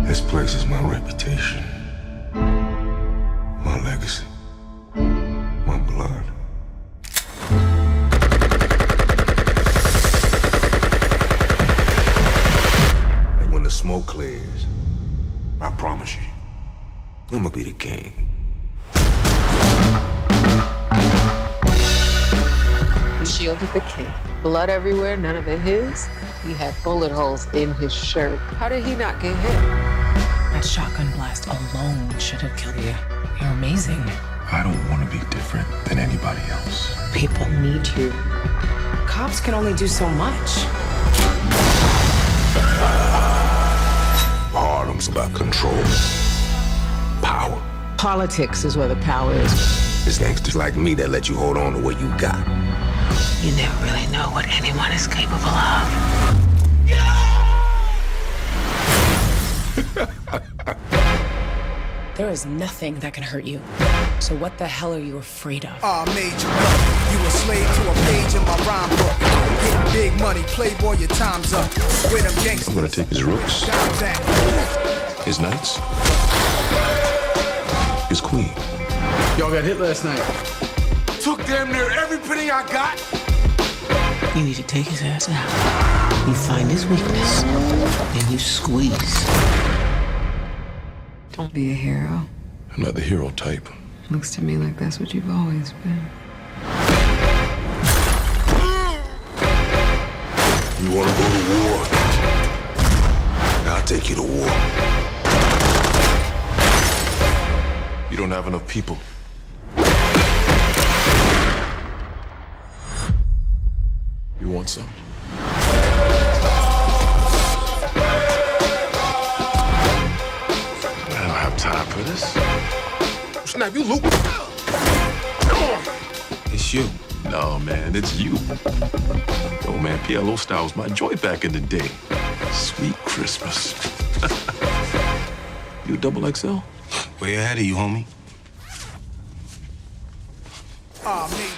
This place is my reputation, my legacy, my blood. And when the smoke clears, I promise you, I'm gonna be the king. The shield of the king. Blood everywhere, none of it his. He had bullet holes in his shirt. How did he not get hit? That shotgun blast alone should have killed you. You're amazing. I don't want to be different than anybody else. People need you. Cops can only do so much. Harlem's about control, power. Politics is where the power is. It's gangsters like me that let you hold on to what you got. You never really know what anyone is capable of. There is nothing that can hurt you. So what the hell are you afraid of? Major, you a slave to a page in my rhyme book. Getting big money, playboy, your time's up. With them gangsters. I'm gonna take his rooks, his knights, his queen. Y'all got hit last night. Took damn near every penny I got. You need to take his ass out. You find his weakness, and you squeeze. Don't be a hero. I'm not the hero type. Looks to me like that's what you've always been. You wanna go to war? I'll take you to war. You don't have enough people. You want some? I don't have time for this. Snap, you loop. It's you. No, man, it's you. Yo, man, PLO style was my joy back in the day. Sweet Christmas. You double XL? Way ahead of you, homie. Major.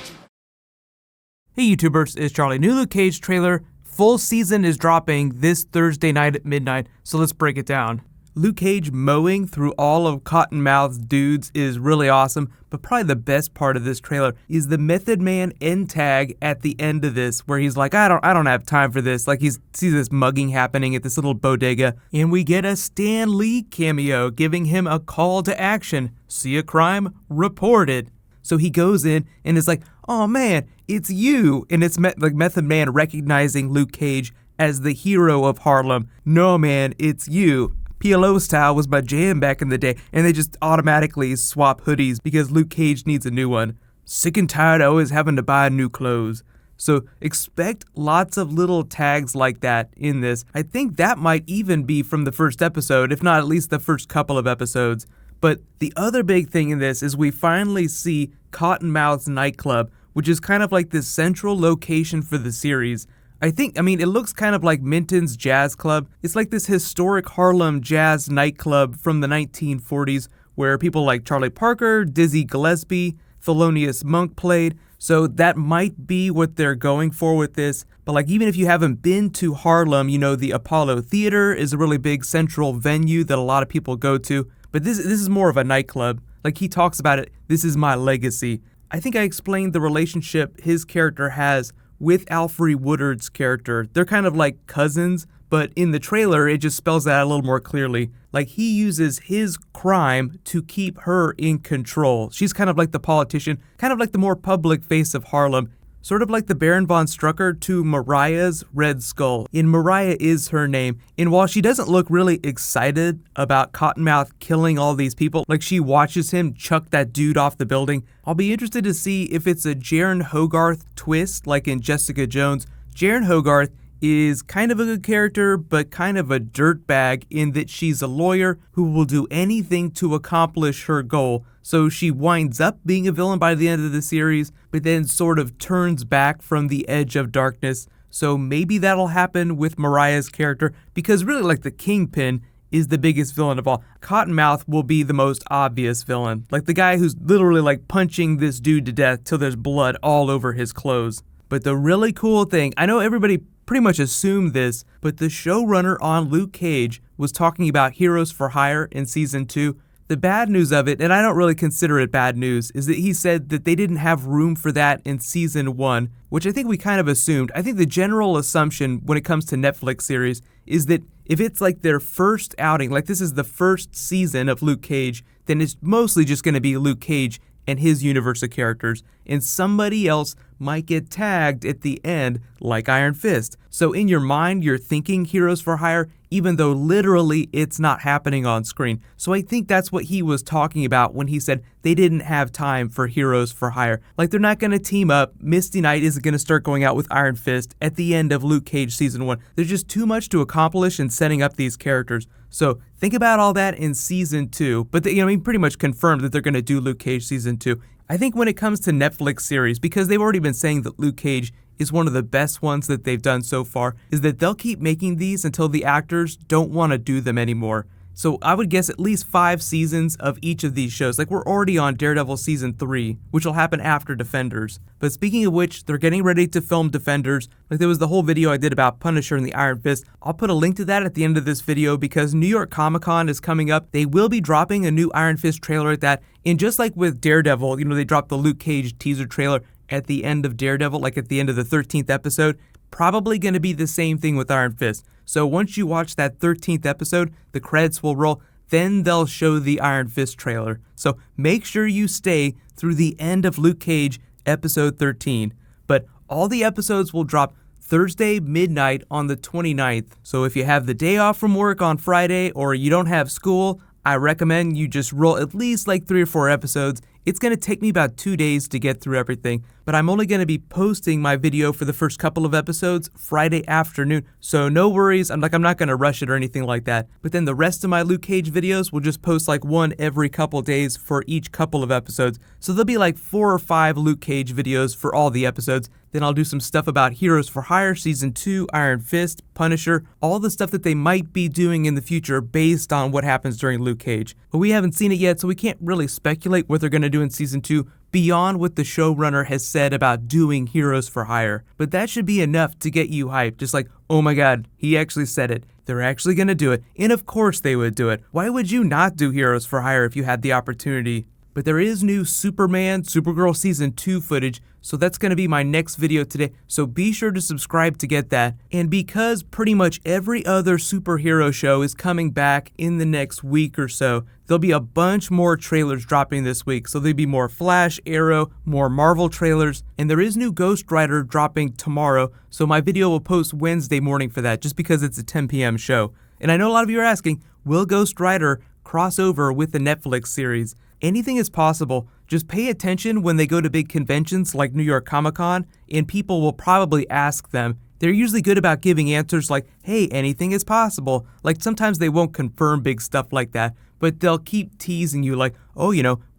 Hey YouTubers, it's Charlie. New Luke Cage trailer, full season is dropping this Thursday night at midnight, so let's break it down. Luke Cage mowing through all of Cottonmouth's dudes is really awesome, but probably the best part of this trailer is the Method Man end tag at the end of this, where he's like, I don't have time for this. Like, he sees this mugging happening at this little bodega, and we get a Stan Lee cameo giving him a call to action. See a crime? Report it. So he goes in and is like, oh man, it's you. And it's like Method Man recognizing Luke Cage as the hero of Harlem. No man, it's you. PLO style was my jam back in the day, and they just automatically swap hoodies because Luke Cage needs a new one. Sick and tired of always having to buy new clothes. So expect lots of little tags like that in this. I think that might even be from the first episode, if not at least the first couple of episodes. But the other big thing in this is we finally see Cottonmouth's nightclub, which is kind of like this central location for the series. It looks kind of like Minton's Jazz Club. It's like this historic Harlem jazz nightclub from the 1940s where people like Charlie Parker, Dizzy Gillespie, Thelonious Monk played. So that might be what they're going for with this. But like, even if you haven't been to Harlem, you know, the Apollo Theater is a really big central venue that a lot of people go to. But this is more of a nightclub. Like, he talks about it, this is my legacy. I think I explained the relationship his character has with Alfre Woodard's character. They're kind of like cousins, but in the trailer, it just spells that out a little more clearly. Like, he uses his crime to keep her in control. She's kind of like the politician, kind of like the more public face of Harlem. Sort of like the Baron von Strucker to Mariah's Red Skull. And Mariah is her name. And while she doesn't look really excited about Cottonmouth killing all these people, like she watches him chuck that dude off the building, I'll be interested to see if it's a Jaren Hogarth twist like in Jessica Jones. Jaren Hogarth is kind of a good character, but kind of a dirtbag in that she's a lawyer who will do anything to accomplish her goal. So she winds up being a villain by the end of the series, but then sort of turns back from the edge of darkness. So maybe that'll happen with Mariah's character, because really, like, the Kingpin is the biggest villain of all. Cottonmouth will be the most obvious villain, like the guy who's literally like punching this dude to death till there's blood all over his clothes. But the really cool thing, I know everybody pretty much assumed this, but the showrunner on Luke Cage was talking about Heroes for Hire in season 2. The bad news of it, and I don't really consider it bad news, is that he said that they didn't have room for that in season 1, which I think we kind of assumed. I think the general assumption when it comes to Netflix series is that if it's like their first outing, like this is the first season of Luke Cage, then it's mostly just going to be Luke Cage and his universe of characters, and somebody else might get tagged at the end like Iron Fist. So in your mind, you're thinking Heroes for Hire, even though literally it's not happening on screen. So I think that's what he was talking about when he said they didn't have time for Heroes for Hire. Like they're not going to team up. Misty Knight isn't going to start going out with Iron Fist at the end of Luke Cage season 1. There's just too much to accomplish in setting up these characters. So think about all that in season 2. But they, pretty much confirmed that they're going to do Luke Cage season 2. I think when it comes to Netflix series, because they've already been saying that Luke Cage is one of the best ones that they've done so far, is that they'll keep making these until the actors don't want to do them anymore. So I would guess at least 5 seasons of each of these shows. Like we're already on Daredevil season 3, which will happen after Defenders. But speaking of which, they're getting ready to film Defenders. Like there was the whole video I did about Punisher and the Iron Fist. I'll put a link to that at the end of this video because New York Comic Con is coming up. They will be dropping a new Iron Fist trailer at that. And just like with Daredevil, they dropped the Luke Cage teaser trailer at the end of Daredevil, like at the end of the 13th episode. Probably going to be the same thing with Iron Fist. So once you watch that 13th episode, the credits will roll, then they'll show the Iron Fist trailer. So make sure you stay through the end of Luke Cage episode 13. But all the episodes will drop Thursday midnight on the 29th. So if you have the day off from work on Friday or you don't have school, I recommend you just roll at least like 3 or 4 episodes. It's going to take me about 2 days to get through everything, but I'm only going to be posting my video for the first couple of episodes Friday afternoon, so no worries, I'm not going to rush it or anything like that. But then the rest of my Luke Cage videos will just post like one every couple days for each couple of episodes, so there'll be like 4 or 5 Luke Cage videos for all the episodes. Then I'll do some stuff about Heroes for Hire Season 2, Iron Fist, Punisher, all the stuff that they might be doing in the future based on what happens during Luke Cage. But we haven't seen it yet, so we can't really speculate what they're going to do in Season 2 beyond what the showrunner has said about doing Heroes for Hire. But that should be enough to get you hyped, just like, oh my god, he actually said it. They're actually going to do it. And of course they would do it. Why would you not do Heroes for Hire if you had the opportunity? But there is new Superman, Supergirl Season 2 footage, so that's going to be my next video today, so be sure to subscribe to get that. And because pretty much every other superhero show is coming back in the next week or so, there'll be a bunch more trailers dropping this week. So there'll be more Flash, Arrow, more Marvel trailers, and there is new Ghost Rider dropping tomorrow, so my video will post Wednesday morning for that, just because it's a 10 p.m. show. And I know a lot of you are asking, will Ghost Rider cross over with the Netflix series? Anything is possible. Just pay attention when they go to big conventions like New York Comic Con, and people will probably ask them. They're usually good about giving answers like, hey, anything is possible. Like sometimes they won't confirm big stuff like that, but they'll keep teasing you like, oh,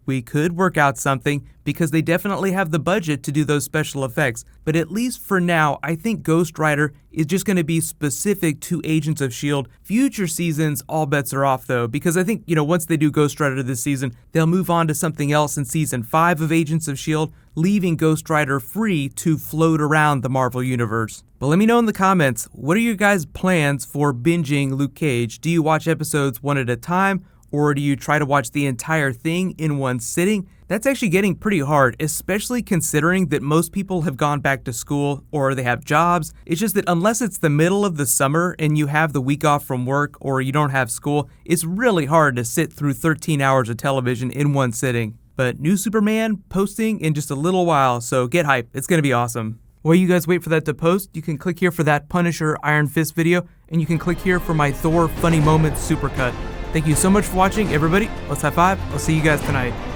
we could work out something, because they definitely have the budget to do those special effects. But at least for now, I think Ghost Rider is just going to be specific to Agents of S.H.I.E.L.D. Future seasons, all bets are off though, because I think, once they do Ghost Rider this season, they'll move on to something else in season 5 of Agents of S.H.I.E.L.D., leaving Ghost Rider free to float around the Marvel Universe. But let me know in the comments, what are your guys' plans for binging Luke Cage? Do you watch episodes one at a time? Or do you try to watch the entire thing in one sitting? That's actually getting pretty hard, especially considering that most people have gone back to school or they have jobs. It's just that unless it's the middle of the summer and you have the week off from work or you don't have school, it's really hard to sit through 13 hours of television in one sitting. But new Superman posting in just a little while, so get hyped. It's going to be awesome. While you guys wait for that to post, you can click here for that Punisher Iron Fist video, and you can click here for my Thor Funny Moments Supercut. Thank you so much for watching, everybody. Let's high five. I'll see you guys tonight.